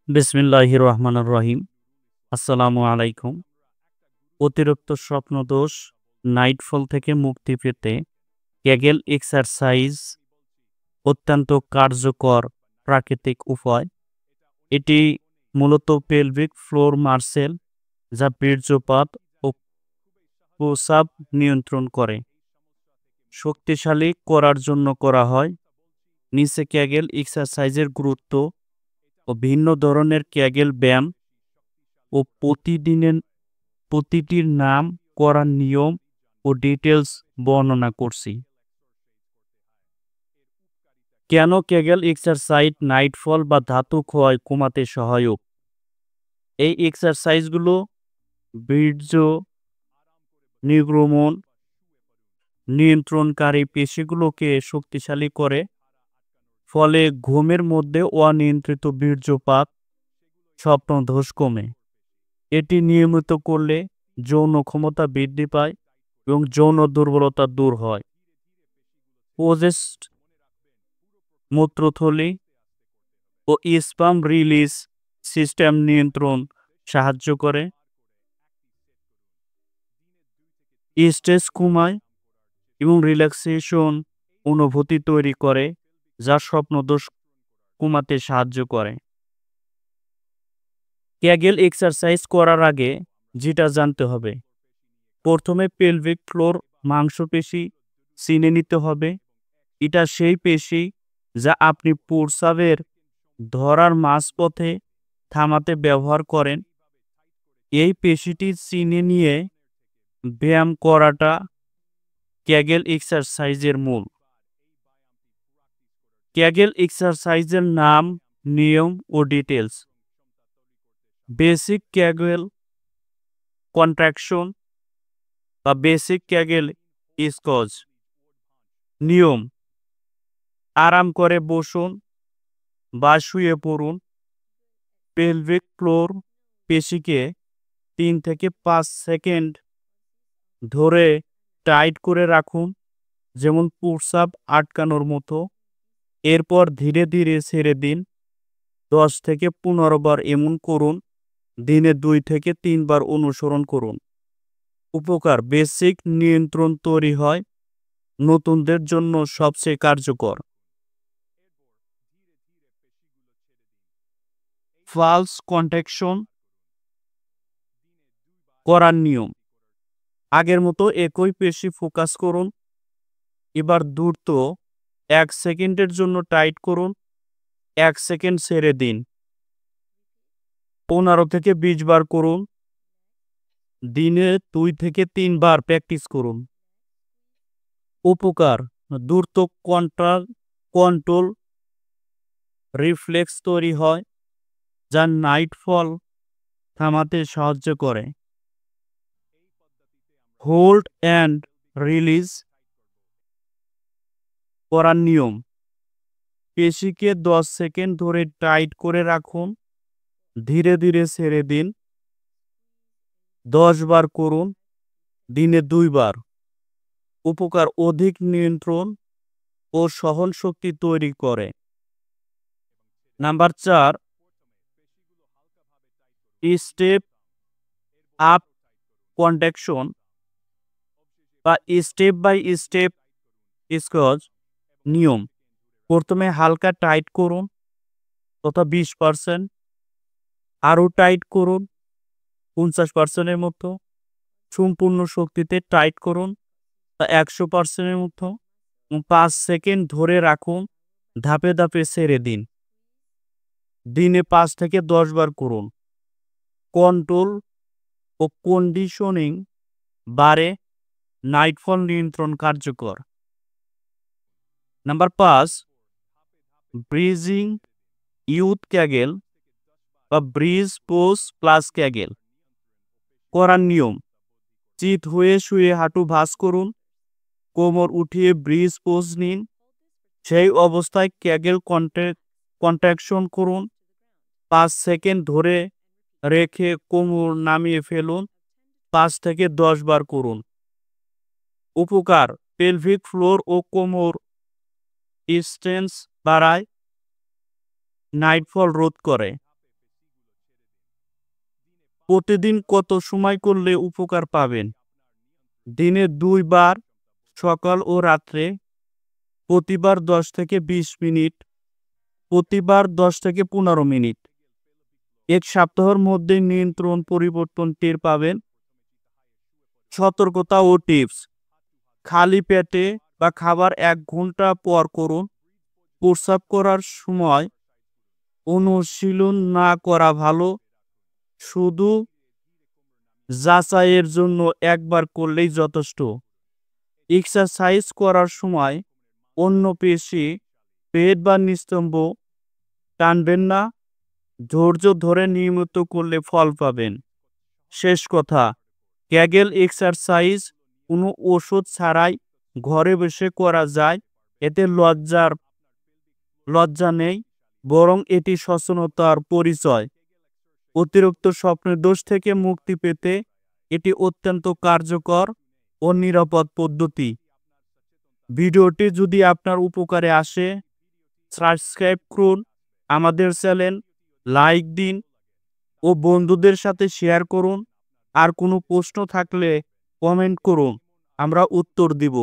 বিসমিল্লাহির রহমানির রহিম। আসসালামু আলাইকুম। অতিরিক্ত স্বপ্নদোষ নাইটফল থেকে মুক্তি পেতে কেগেল এক্সারসাইজ অত্যন্ত কার্যকর প্রাকৃতিক উপায়। এটি মূলত পেলভিক ফ্লোর মাসল যা বীর্যপাত ও প্রস্রাব নিয়ন্ত্রণ করে শক্তিশালী করার জন্য করা হয়। নিচে কেগেল এক্সারসাইজের গুরুত্ব ও ভিন্ন ধরনের কেগেল ব্যায়াম ও প্রতিটির নাম, করার নিয়ম ও ডিটেলস বর্ণনা করছি। কেন কেগেল এক্সারসাইজ নাইটফল বা ধাতু ক্ষয় কমাতে সহায়ক? এই এক্সারসাইজগুলো বীর্য নির্গমন নিয়ন্ত্রণকারী পেশিগুলোকে শক্তিশালী করে, ফলে ঘুমের মধ্যে অনিয়ন্ত্রিত বীর্যপাত, স্বপ্নদোষ কমে। এটি নিয়মিত করলে যৌন ক্ষমতা বৃদ্ধি পায় এবং যৌন দুর্বলতা দূর হয়। প্রজেস্ট মূত্রথলি ও স্পাম রিলিজ সিস্টেম নিয়ন্ত্রণ সাহায্য করে, স্ট্রেস কমায় এবং রিল্যাক্সেশন অনুভূতি তৈরি করে, যা স্বপ্নদোষ কমাতে সাহায্য করে। কেগেল এক্সারসাইজ করার আগে যেটা জানতে হবে, প্রথমে পেলভিক ফ্লোর মাংসপেশি চিনে নিতে হবে। এটা সেই পেশি যা আপনি প্রস্রাবের ধরার মাঝপথে থামাতে ব্যবহার করেন। এই পেশিটি চিনে নিয়ে ব্যায়াম করাটা কেগেল এক্সারসাইজের মূল। কেগেল এক্সারসাইজের নাম, নিয়ম ও ডিটেলস। বেসিক কেগেল কন্ট্রাকশন বা বেসিক কেগেল স্কোয়াজ। নিয়ম: আরাম করে বসুন বা শুয়ে পড়ুন। পেলভিক ফ্লোর পেশিকে 3 থেকে 5 সেকেন্ড ধরে টাইট করে রাখুন, যেমন প্রস্রাব আটকানোর মতো। এরপর ধীরে ধীরে ছেড়ে দিন। 10 থেকে 15 বার এমন করুন। দিনে 2 থেকে 3 বার অনুসরণ করুন। উপকার: বেসিক নিয়ন্ত্রণ তৈরি হয়, নতুনদের জন্য সবচেয়ে কার্যকর। ফালস কন্ট্রাকশন করার নিয়ম: আগের মতো একই পেশি ফোকাস করুন। এবার দ্রুত 1 সেকেন্ডের জন্য টাইট করুন, 1 সেকেন্ড ছেড়ে দিন। 15 থেকে 20 বার করুন। দিনে 2 থেকে 3 বার প্র্যাকটিস করুন। উপকার: দ্রুত কন্ট্রোল রিফ্লেক্স তৈরি হয়, যা নাইটফল থামাতে সাহায্য করে। হোল্ড অ্যান্ড রিলিজ করার নিয়ম: পেশিকে 10 সেকেন্ড ধরে টাইট করে রাখুন, ধীরে ধীরে ছেড়ে দিন। 10 বার করুন, দিনে 2 বার। উপকার: অধিক নিয়ন্ত্রণ ও সহন শক্তি তৈরি করে। নাম্বার 4, স্টেপ আপ কন্ট্রাকশন বা স্টেপ বাই স্টেপ স্কোয়াজ। নিয়ম: প্রথমে হালকা টাইট করুন তথা 20%, আরও টাইট করুন 50%-এর মতো, সম্পূর্ণ শক্তিতে টাইট করুন তা 100%-এর মতো, 5 সেকেন্ড ধরে রাখুন, ধাপে ধাপে ছেড়ে দিন। দিনে 5 থেকে 10 বার করুন। কন্ট্রোল ও কন্ডিশনিং বারে নাইটফল নিয়ন্ত্রণ কার্যকর। নাম্বার 5, ব্রিজিং ইউথ ক্যাগেল বা ব্রিজ পোজ প্লাস ক্যাগেল করার নিয়ম: চিত হয়ে শুয়ে হাঁটু ভাঁজ করুন, কোমর উঠিয়ে ব্রিজ পোজ নিন। সেই অবস্থায় ক্যাগেল কন্ট্রাকশন করুন। 5 সেকেন্ড ধরে রেখে কোমর নামিয়ে ফেলুন। 5 থেকে 10 বার করুন। উপকার: পেলভিক ফ্লোর ও কোমর স্ট্রেংথ বাড়ায়, নাইটফল রোধ করে। প্রতিদিন কত সময় করলে উপকার পাবেন? দিনে 2 বার, সকাল ও রাত্রে, প্রতিবার 10 থেকে 20 মিনিট, প্রতিবার 10 থেকে 15 মিনিট। 1 সপ্তাহের মধ্যে নিয়ন্ত্রণ পরিবর্তন টের পাবেন। সতর্কতা ও টিপস: খালি পেটে বা খাবার 1 ঘন্টা পর করুন। প্রস্রাব করার সময় অনুশীলন না করা ভালো। শুধু যাচাইয়ের জন্য একবার করলেই যথেষ্ট। এক্সারসাইজ করার সময় অন্য পেশি, পেট বা নিস্তম্ভ টানবেন না। ধৈর্য ধরে নিয়মিত করলে ফল পাবেন। শেষ কথা, ক্যাগেল এক্সারসাইজ কোনো ওষুধ ছাড়াই ঘরে বসে করা যায়। এতে লজ্জা নেই, বরং এটি সচেতনতার পরিচয়। অতিরিক্ত স্বপ্নের দোষ থেকে মুক্তি পেতে এটি অত্যন্ত কার্যকর ও নিরাপদ পদ্ধতি। ভিডিওটি যদি আপনার উপকারে আসে, সাবস্ক্রাইব করুন আমাদের চ্যানেল, লাইক দিন ও বন্ধুদের সাথে শেয়ার করুন। আর কোনো প্রশ্ন থাকলে কমেন্ট করুন, আমরা উত্তর দিব।